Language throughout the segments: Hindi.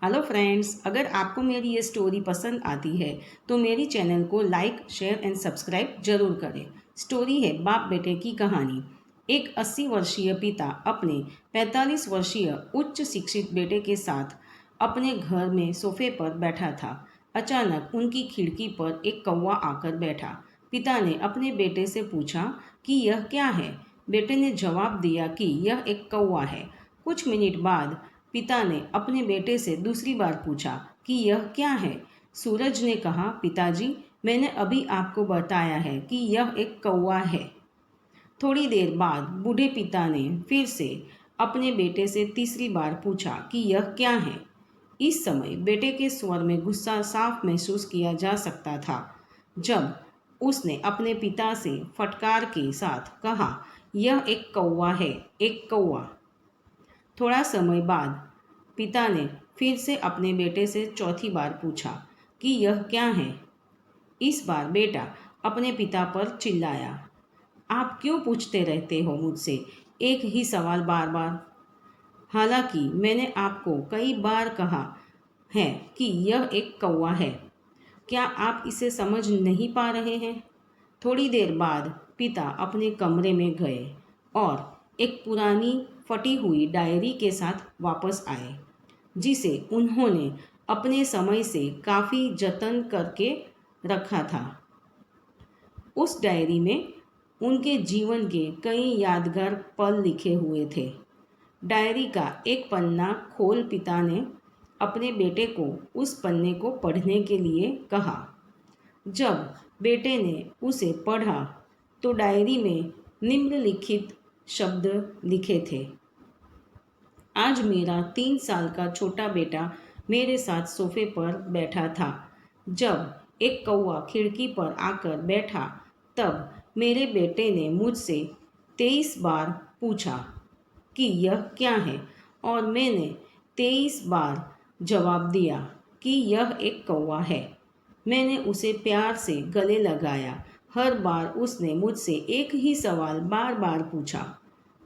हेलो फ्रेंड्स, अगर आपको मेरी ये स्टोरी पसंद आती है तो मेरी चैनल को लाइक, शेयर एंड सब्सक्राइब जरूर करें। स्टोरी है बाप बेटे की कहानी। एक 80 वर्षीय पिता अपने 45 वर्षीय उच्च शिक्षित बेटे के साथ अपने घर में सोफे पर बैठा था। अचानक उनकी खिड़की पर एक कौवा आकर बैठा। पिता ने अपने बेटे से पूछा कि यह क्या है। बेटे ने जवाब दिया कि यह एक कौवा है। कुछ मिनट बाद पिता ने अपने बेटे से दूसरी बार पूछा कि यह क्या है। सूरज ने कहा, पिताजी, मैंने अभी आपको बताया है कि यह एक कौवा है। थोड़ी देर बाद बूढ़े पिता ने फिर से अपने बेटे से तीसरी बार पूछा कि यह क्या है। इस समय बेटे के स्वर में गुस्सा साफ महसूस किया जा सकता था। जब उसने अपने पिता से फटकार के साथ कहा, यह एक कौवा है, एक कौवा। थोड़ा समय बाद पिता ने फिर से अपने बेटे से चौथी बार पूछा कि यह क्या है। इस बार बेटा अपने पिता पर चिल्लाया, आप क्यों पूछते रहते हो मुझसे एक ही सवाल बार बार। हालांकि मैंने आपको कई बार कहा है कि यह एक कौवा है। क्या आप इसे समझ नहीं पा रहे हैं। थोड़ी देर बाद पिता अपने कमरे में गए और एक पुरानी फटी हुई डायरी के साथ वापस आए, जिसे उन्होंने अपने समय से काफ़ी जतन करके रखा था। उस डायरी में उनके जीवन के कई यादगार पल लिखे हुए थे। डायरी का एक पन्ना खोल पिता ने अपने बेटे को उस पन्ने को पढ़ने के लिए कहा। जब बेटे ने उसे पढ़ा तो डायरी में निम्नलिखित शब्द लिखे थे। आज मेरा 3 साल का छोटा बेटा मेरे साथ सोफे पर बैठा था। जब एक कौवा खिड़की पर आकर बैठा तब मेरे बेटे ने मुझसे 23 बार पूछा कि यह क्या है और मैंने 23 बार जवाब दिया कि यह एक कौवा है। मैंने उसे प्यार से गले लगाया। हर बार उसने मुझसे एक ही सवाल बार बार पूछा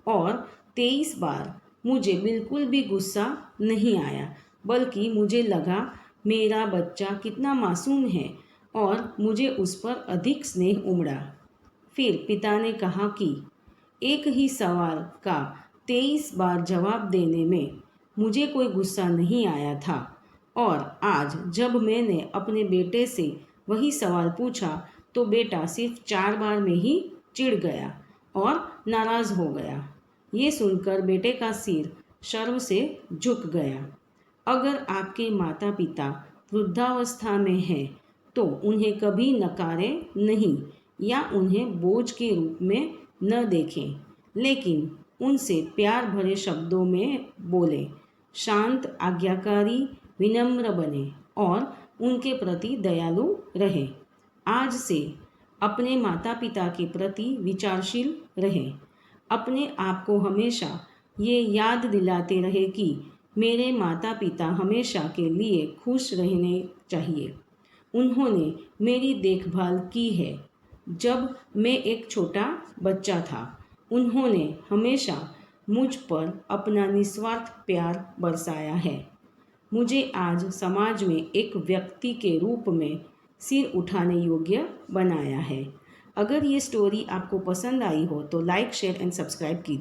और 23 बार मुझे बिल्कुल भी गुस्सा नहीं आया, बल्कि मुझे लगा मेरा बच्चा कितना मासूम है और मुझे उस पर अधिक स्नेह उमड़ा। फिर पिता ने कहा कि एक ही सवाल का 23 बार जवाब देने में मुझे कोई गुस्सा नहीं आया था और आज जब मैंने अपने बेटे से वही सवाल पूछा तो बेटा सिर्फ 4 बार में ही चिढ़ गया और नाराज़ हो गया। ये सुनकर बेटे का सिर शर्म से झुक गया। अगर आपके माता पिता वृद्धावस्था में हैं तो उन्हें कभी नकारें नहीं या उन्हें बोझ के रूप में न देखें, लेकिन उनसे प्यार भरे शब्दों में बोलें। शांत, आज्ञाकारी, विनम्र बने और उनके प्रति दयालु रहें। आज से अपने माता पिता के प्रति विचारशील रहें। अपने आप को हमेशा ये याद दिलाते रहे कि मेरे माता पिता हमेशा के लिए खुश रहने चाहिए। उन्होंने मेरी देखभाल की है जब मैं एक छोटा बच्चा था। उन्होंने हमेशा मुझ पर अपना निस्वार्थ प्यार बरसाया है। मुझे आज समाज में एक व्यक्ति के रूप में सिर उठाने योग्य बनाया है। अगर ये स्टोरी आपको पसंद आई हो तो लाइक, शेयर एंड सब्सक्राइब कीजिए।